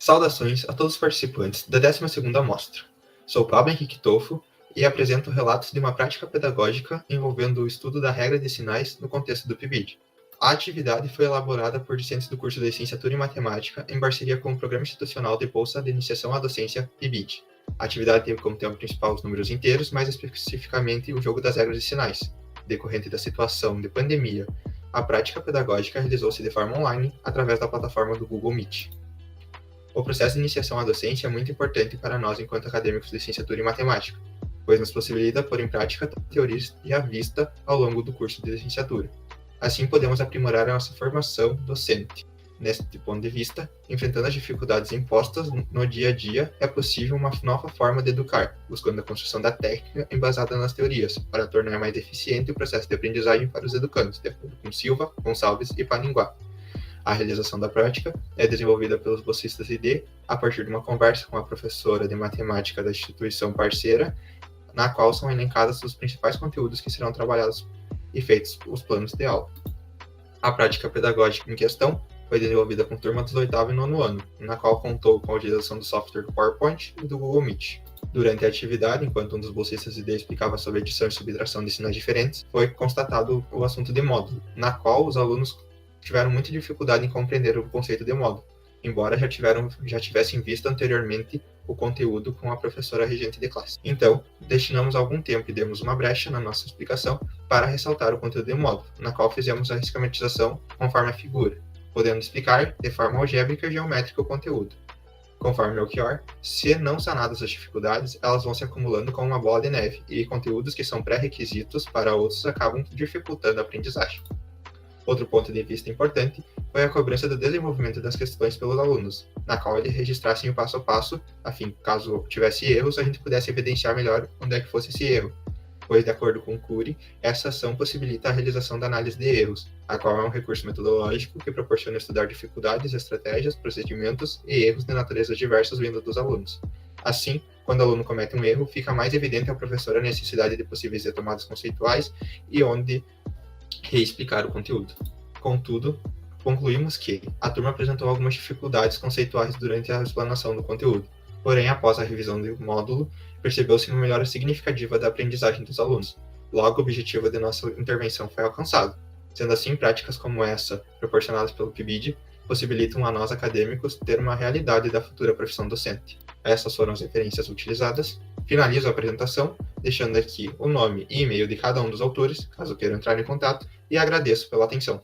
Saudações a todos os participantes da 12ª Mostra. Sou Pablo Henrique Tolfo e apresento relatos de uma prática pedagógica envolvendo o estudo da regra de sinais no contexto do PIBID. A atividade foi elaborada por discentes do curso de Licenciatura em Matemática em parceria com o Programa Institucional de Bolsa de Iniciação à Docência PIBID. A atividade tem como tema principal os números inteiros, mais especificamente o jogo das regras de sinais. Decorrente da situação de pandemia, a prática pedagógica realizou-se de forma online através da plataforma do Google Meet. O processo de iniciação à docência é muito importante para nós enquanto acadêmicos de licenciatura em matemática, pois nos possibilita pôr em prática teorias já vista ao longo do curso de licenciatura. Assim, podemos aprimorar a nossa formação docente. Neste ponto de vista, enfrentando as dificuldades impostas no dia a dia, é possível uma nova forma de educar, buscando a construção da técnica embasada nas teorias, para tornar mais eficiente o processo de aprendizagem para os educandos, de acordo com Silva, Gonçalves e Paninguá. A realização da prática é desenvolvida pelos bolsistas ID a partir de uma conversa com a professora de matemática da instituição parceira, na qual são elencados os principais conteúdos que serão trabalhados e feitos os planos de aula. A prática pedagógica em questão foi desenvolvida com turma dos 8º e 9º ano, na qual contou com a utilização do software do PowerPoint e do Google Meet. Durante a atividade, enquanto um dos bolsistas ID explicava sobre edição e subtração de sinais diferentes, foi constatado o assunto de módulo, na qual os alunos tiveram muita dificuldade em compreender o conceito de módulo, embora já tivessem visto anteriormente o conteúdo com a professora regente de classe. Então, destinamos algum tempo e demos uma brecha na nossa explicação para ressaltar o conteúdo de módulo, na qual fizemos a esquematização conforme a figura, podendo explicar de forma algébrica e geométrica o conteúdo. Conforme Melchior, se não sanadas as dificuldades, elas vão se acumulando como uma bola de neve, e conteúdos que são pré-requisitos para outros acabam dificultando a aprendizagem. Outro ponto de vista importante foi a cobrança do desenvolvimento das questões pelos alunos, na qual eles registrassem o passo a passo, a fim, caso tivesse erros, a gente pudesse evidenciar melhor onde é que fosse esse erro, pois, de acordo com o Cury, essa ação possibilita a realização da análise de erros, a qual é um recurso metodológico que proporciona estudar dificuldades, estratégias, procedimentos e erros de natureza diversas vindo dos alunos. Assim, quando o aluno comete um erro, fica mais evidente ao professor a necessidade de possíveis retomadas conceituais e onde reexplicar o conteúdo. Contudo, concluímos que a turma apresentou algumas dificuldades conceituais durante a explanação do conteúdo. Porém, após a revisão do módulo, percebeu-se uma melhora significativa da aprendizagem dos alunos. Logo, o objetivo de nossa intervenção foi alcançado. Sendo assim, práticas como essa, proporcionadas pelo PIBID, possibilitam a nós acadêmicos ter uma realidade da futura profissão docente. Essas foram as referências utilizadas. Finalizo a apresentação, deixando aqui o nome e e-mail de cada um dos autores, caso queiram entrar em contato, e agradeço pela atenção.